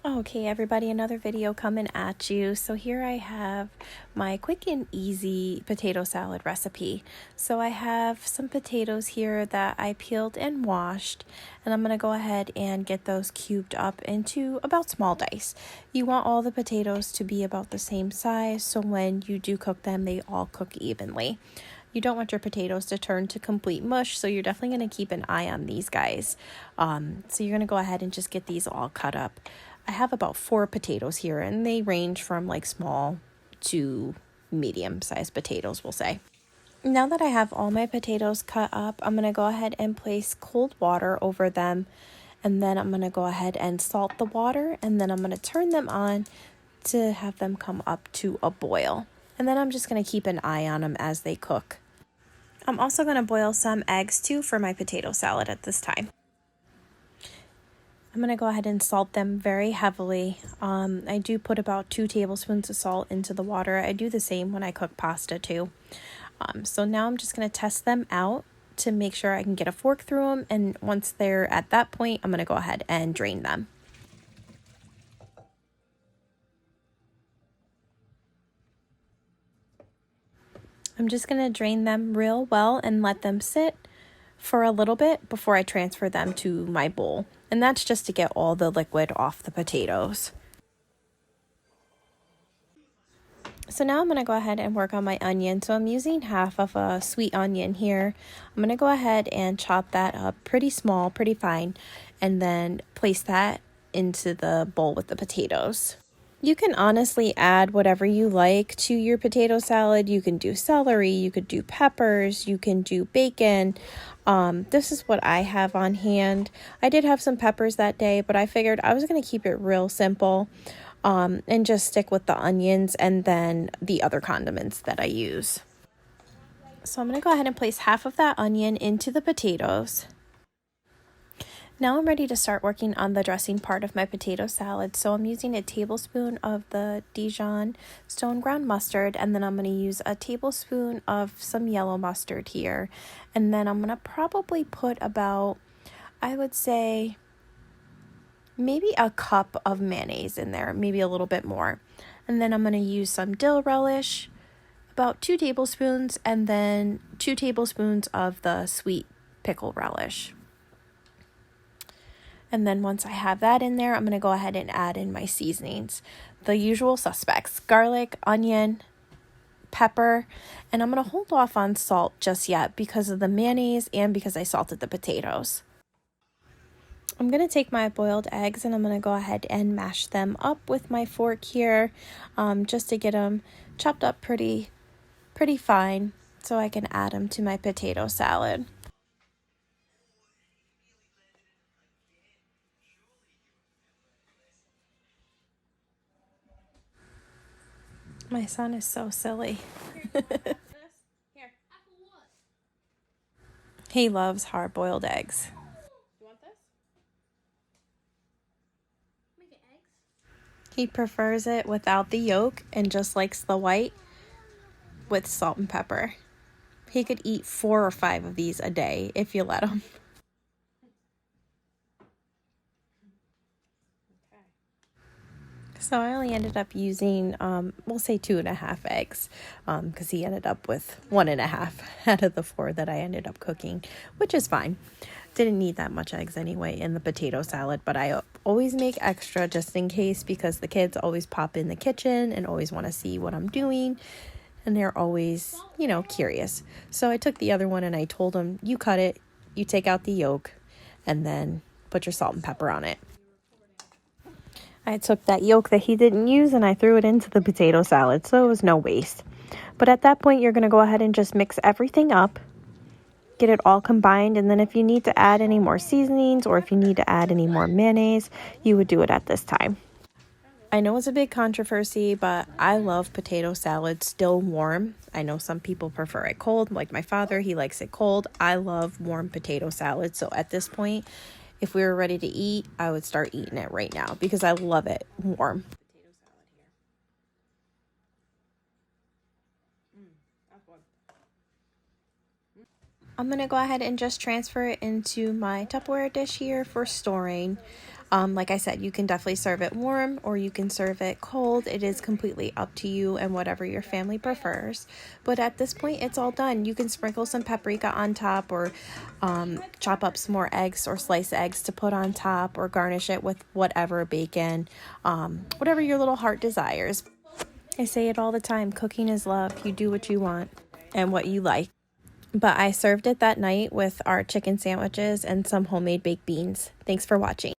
Okay, everybody, another video coming at you. So here I have my quick and easy potato salad recipe. So I have some potatoes here that I peeled and washed, and I'm going to go ahead and get those cubed up into about small dice. You want all the potatoes to be about the same size, so when you do cook them, they all cook evenly. You don't want your potatoes to turn to complete mush, so you're definitely going to keep an eye on these guys. So you're going to go ahead and just get these all cut up. I have about 4 potatoes here, and they range from like small to medium-sized potatoes, we'll say. Now that I have all my potatoes cut up, I'm going to go ahead and place cold water over them, and then I'm going to go ahead and salt the water, and then I'm going to turn them on to have them come up to a boil. And then I'm just going to keep an eye on them as they cook. I'm also going to boil some eggs too for my potato salad at this time. I'm going to go ahead and salt them very heavily. I do put about 2 tablespoons of salt into the water. I do the same when I cook pasta too. So now I'm just going to test them out to make sure I can get a fork through them. And once they're at that point, I'm going to go ahead and drain them. I'm just going to drain them real well and let them sit for a little bit before I transfer them to my bowl. And that's just to get all the liquid off the potatoes. So now I'm going to go ahead and work on my onion. So I'm using half of a sweet onion here. I'm going to go ahead and chop that up pretty small, pretty fine, and then place that into the bowl with the potatoes. You can honestly add whatever you like to your potato salad. You can do celery, you could do peppers, you can do bacon. This is what I have on hand. I did have some peppers that day, but I figured I was going to keep it real simple and just stick with the onions and then the other condiments that I use. So I'm going to go ahead and place half of that onion into the potatoes. Now I'm ready to start working on the dressing part of my potato salad. So I'm using a tablespoon of the Dijon stone ground mustard, and then I'm going to use a tablespoon of some yellow mustard here. And then I'm going to probably put about, I would say, maybe a cup of mayonnaise in there, maybe a little bit more. And then I'm going to use some dill relish, about 2 tablespoons, and then 2 tablespoons of the sweet pickle relish. And then once I have that in there, I'm going to go ahead and add in my seasonings. The usual suspects: garlic, onion, pepper, and I'm going to hold off on salt just yet because of the mayonnaise and because I salted the potatoes. I'm going to take my boiled eggs and I'm going to go ahead and mash them up with my fork here, just to get them chopped up pretty fine so I can add them to my potato salad. My son is so silly. He loves hard-boiled eggs. You want this? Make it eggs? He prefers it without the yolk and just likes the white with salt and pepper. He could eat 4 or 5 of these a day if you let him. Okay. So I only ended up using, we'll say 2.5 eggs, because he ended up with 1.5 out of the 4 that I ended up cooking, which is fine. Didn't need that much eggs anyway in the potato salad, but I always make extra just in case, because the kids always pop in the kitchen and always want to see what I'm doing, and they're always, curious. So I took the other one and I told them, you cut it, you take out the yolk, and then put your salt and pepper on it. I took that yolk that he didn't use and I threw it into the potato salad, so it was no waste. But at that point, you're going to go ahead and just mix everything up, get it all combined, and then if you need to add any more seasonings or if you need to add any more mayonnaise, you would do it at this time. I know it's a big controversy, but I love potato salad still warm. I know some people prefer it cold, like my father, he likes it cold. I love warm potato salad, so at this point, if we were ready to eat, I would start eating it right now because I love it warm. Potato salad here. That's one. I'm going to go ahead and just transfer it into my Tupperware dish here for storing. Like I said, you can definitely serve it warm or you can serve it cold. It is completely up to you and whatever your family prefers. But at this point, it's all done. You can sprinkle some paprika on top, or chop up some more eggs or slice eggs to put on top, or garnish it with whatever bacon, whatever your little heart desires. I say it all the time, cooking is love. You do what you want and what you like. But I served it that night with our chicken sandwiches and some homemade baked beans. Thanks for watching.